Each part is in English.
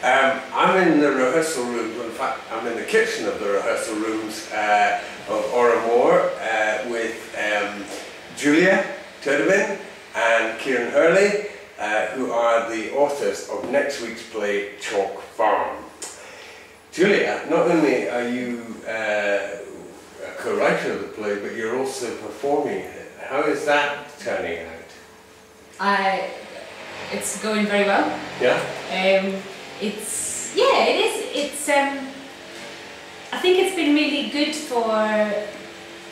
I'm in the rehearsal room. In fact, I'm in the kitchen of the rehearsal rooms of Oramore with Julia Taudevin and Kieran Hurley, who are the authors of next week's play Chalk Farm. Julia, not only are you a co-writer of the play, but you're also performing it. How is that turning out? It's going very well. Yeah? It is. I think it's been really good for a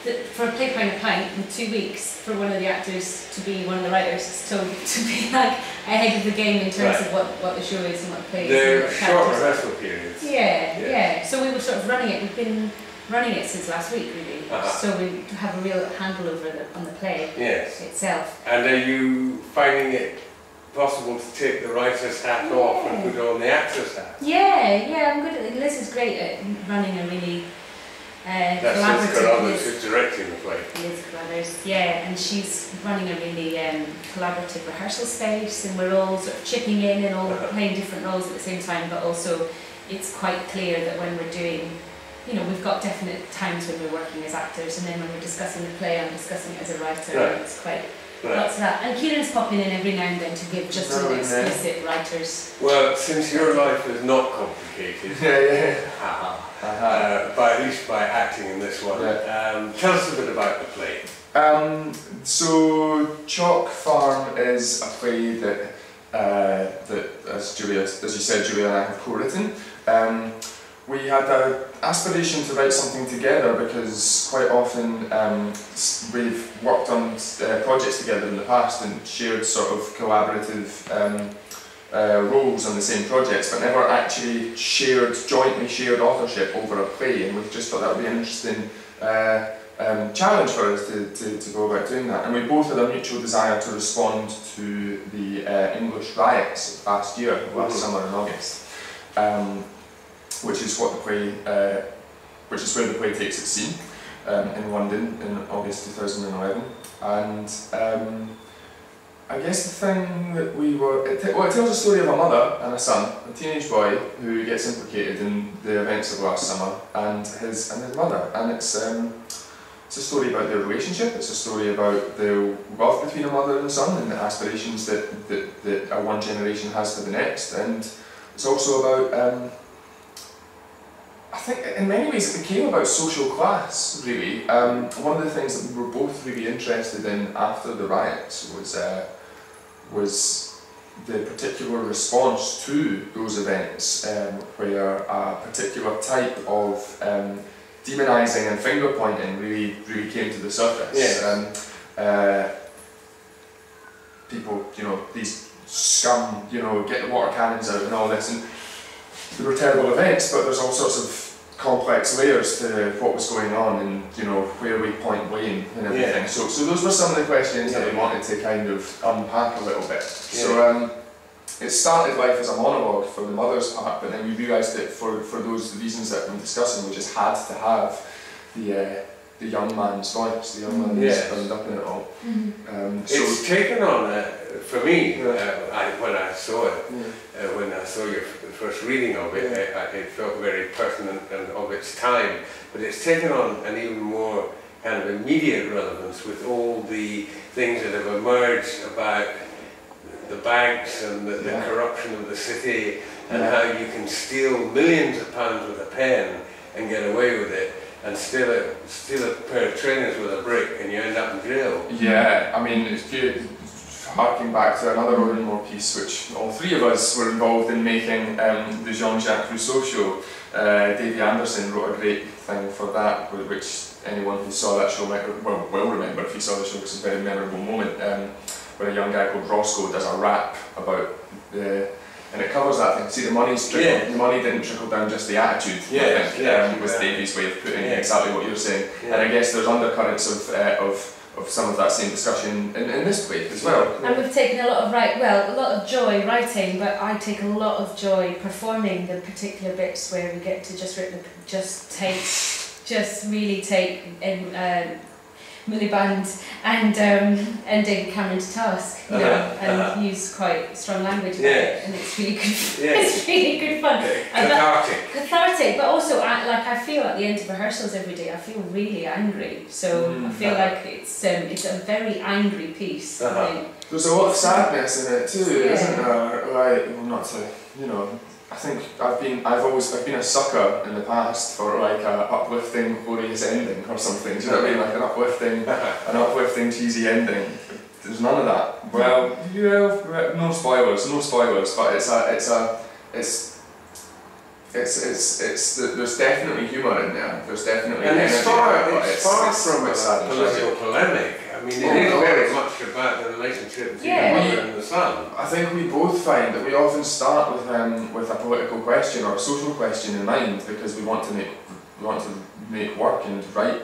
play playing a pint in 2 weeks for one of the actors to be one of the writers, to be like ahead of the game in terms of what the show is and what the play is. They're short rehearsal periods. Yeah. So we were sort of running it. We've been running it since last week, really. So we have a real handle on the play itself. And are you finding it possible to take the writer's hat off and put on the actor's hat? Yeah, I'm good at it. Liz is great at running a really collaborative. That's Liz Carruthers who's directing the play. Liz Carruthers, yeah, and she's running a really collaborative rehearsal space, and we're all sort of chipping in and all playing different roles at the same time, but also it's quite clear that when we're doing, we've got definite times when we're working as actors, and then when we're discussing the play, I'm discussing it as a writer, and it's quite lots of that. And Kieran's popping in every now and then to give just an explicit writer's. Well, since your life is not complicated, at least by acting in this one, tell us a bit about the play. So Chalk Farm is a play that, as you said, Julia and I have co-written. We had an aspiration to write something together because quite often we've worked on projects together in the past and shared sort of collaborative roles on the same projects, but never actually jointly shared authorship over a play, and we just thought that would be an interesting challenge for us to go about doing that. And we both had a mutual desire to respond to the English riots of last year, last summer in August. Which is where the play takes its scene in London in August 2011, and I guess the thing that it tells a story of a mother and a son, a teenage boy who gets implicated in the events of last summer, and his mother, and it's a story about their relationship. It's a story about the love between a mother and a son and the aspirations that one generation has for the next, and it's also about I think in many ways it became about social class, really. One of the things that we were both really interested in after the riots was the particular response to those events, where a particular type of demonising and finger pointing really came to the surface. Yes. People, these scum, get the water cannons out and all this, and there were terrible events, but there's all sorts of complex layers to what was going on, and where we point blame and everything. So those were some of the questions that we wanted to kind of unpack a little bit. So it started life as a monologue for the mother's part, but then we realised that for those reasons that we're discussing, we just had to have the young man's voice, the young man who's bound up in it all. It's taken on, for me, when I saw it, when I saw your first reading of it, it felt very pertinent and of its time, but it's taken on an even more kind of immediate relevance with all the things that have emerged about the banks and the corruption of the city, and how you can steal millions of pounds with a pen and get away with it, and steal a pair of trainers with a brick and you end up in jail. Yeah, I mean, it's good. Harking back to another Rowan Moore piece, which all three of us were involved in making, the Jean-Jacques Rousseau show. Davy Anderson wrote a great thing for that, which anyone who saw that show will remember if you saw the show, because it's a very memorable moment, where a young guy called Roscoe does a rap about and it covers that thing. See, the money didn't trickle down just the attitude, I think, was Davy's way of putting exactly what you're saying. And I guess there's undercurrents of some of that same discussion in this play as well. And we've taken a lot of joy writing, but I take a lot of joy performing the particular bits where we get to really take Miliband and David Cameron to task, you know, and use quite strong language about it, and it's really good. It's really good fun. Cathartic, but also I feel at the end of rehearsals every day, I feel really angry. So I feel like it's a very angry piece. There's a lot of sadness in it too, isn't there? Like, well, not to, you know. I think I've been a sucker in the past for like a uplifting, glorious ending or something. Do you know what I mean? Like an uplifting, cheesy ending. There's none of that. Well, no spoilers, but there's definitely humour in there. There's definitely and energy. It's far from a political polemic. I mean, it is very much about the relationship between the mother and the son. I think we both find that we often start with a political question or a social question in mind because we want to make work and write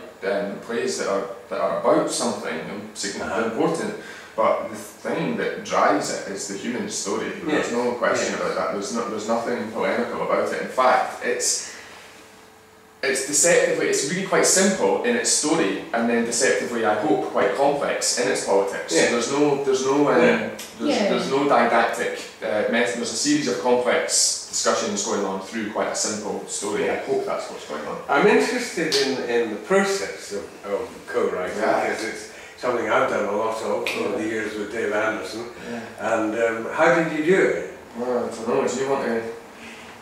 plays that are about something significant, important. But the thing that drives it is the human story. There's no question about that. There's nothing polemical about it. In fact, it's deceptively, it's really quite simple in its story, and then deceptively, I hope, quite complex in its politics. So there's no didactic method. There's a series of complex discussions going on through quite a simple story. I hope that's what's going on. I'm interested in the process of co-writing because it's something I've done a lot of over the years with Dave Anderson. And how did you do it? Well, I don't know. Do you want to?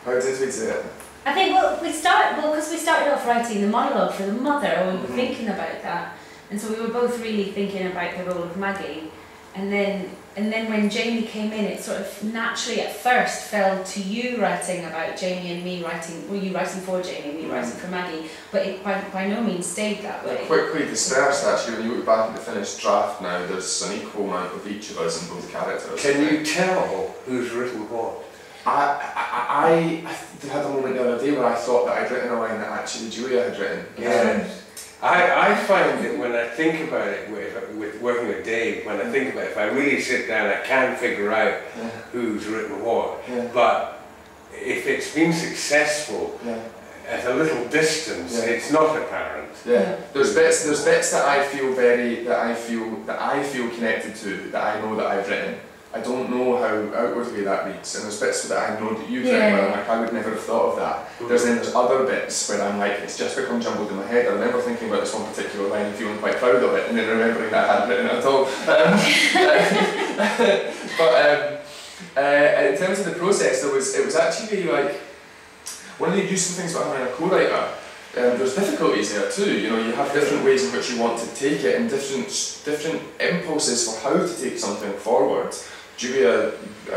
How did we do it? I think because we started off writing the monologue for the mother, and we were thinking about that, and so we were both really thinking about the role of Maggie, and then when Jamie came in, it sort of naturally at first fell to you writing about Jamie and me writing. Well, you writing for Jamie, me writing for Maggie, but it by no means stayed that way. It quickly dispersed actually. When you look back at the finished draft now, there's an equal amount of each of us in both characters. Can you tell who's written what? I had a moment the other day where I thought that I'd written a line that actually Julia had written. I find that when I think about it with working with Dave, when I think about it, if I really sit down, I can figure out who's written what. But if it's been successful at a little distance, it's not apparent. There's bits that I feel connected to, that I know that I've written. I don't know how outwardly that reads, and there's bits that I know that you've written where I'm like, I would never have thought of that. There's other bits where I'm like, it's just become jumbled in my head. I remember thinking about this one particular line and feeling quite proud of it, and then remembering that I hadn't written it at all. But in terms of the process, it was actually like, one of the useful things about having a co-writer, there's difficulties there too. You know, you have different ways in which you want to take it, and different impulses for how to take something forward. Julia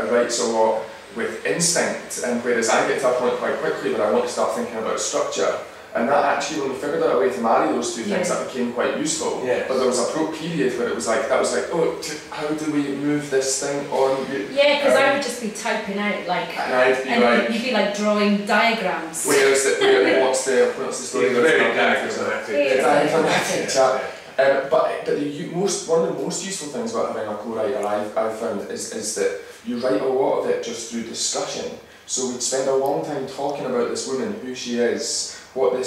writes a lot with instinct, and whereas I get to a point quite quickly where I want to start thinking about structure. And that actually, when we figured out a way to marry those two things, that became quite useful. But there was a period where it was like, oh, how do we move this thing on? Because I would just be typing out and you'd be like drawing diagrams. What's the story? It's very diagrammatic. But one of the most useful things about having a co-writer I've found is that you write a lot of it just through discussion. So we'd spend a long time talking about this woman, who she is, what her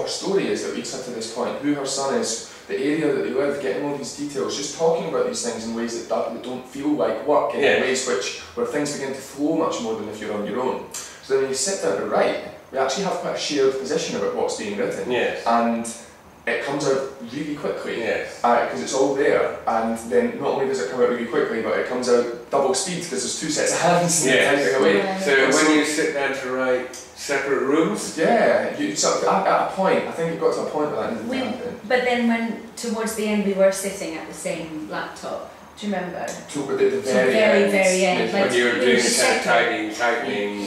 story is that leads her to this point, who her son is, the area that they live, getting all these details, just talking about these things in ways that don't feel like work, in ways where things begin to flow much more than if you're on your own. So then when you sit down to write, we actually have quite a shared position about what's being written, and it comes out really quickly, because it's all there, and then not only does it come out really quickly, but it comes out double speed because there's two sets of hands typing away. So when you sit down to write, separate rooms? You sort of, at a point, I think it got to a point where that needed to happen. But then when, towards the end, we were sitting at the same laptop, do you remember? At the very end. When you were doing the kind of typing.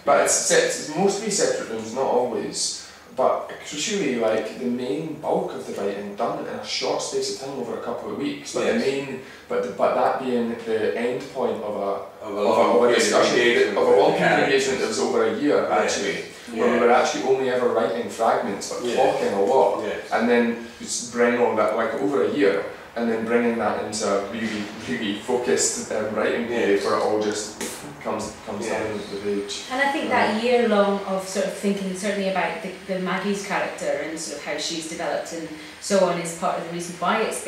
But it's mostly separate rooms, not always. But crucially, like, the main bulk of the writing done in a short space of time over a couple of weeks. But that being the end point of a discussion, of a long period engagement that was over a year actually, where we were actually only ever writing fragments but talking a lot, and then just bring all that like over a year. and then bringing that into a really focused writing period where it all just comes down the page. And I think that year long of sort of thinking certainly about the Maggie's character and sort of how she's developed and so on is part of the reason why it's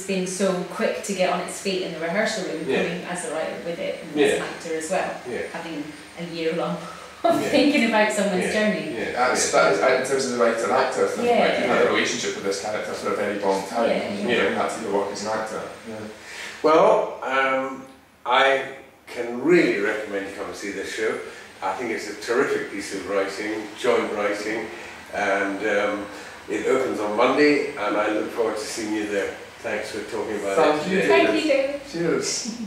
been so quick to get on its feet in the rehearsal room, coming as a writer with it and as an actor as well, having a year long of thinking about someone's journey. That is, in terms of the writer-actor thing, like you had a relationship with this character for a very long time, and you bring that to your work as an actor. Well, I can really recommend you come and see this show. I think it's a terrific piece of writing, joint writing, and it opens on Monday, and I look forward to seeing you there. Thanks for talking about it. Thank you. Thank you. Cheers.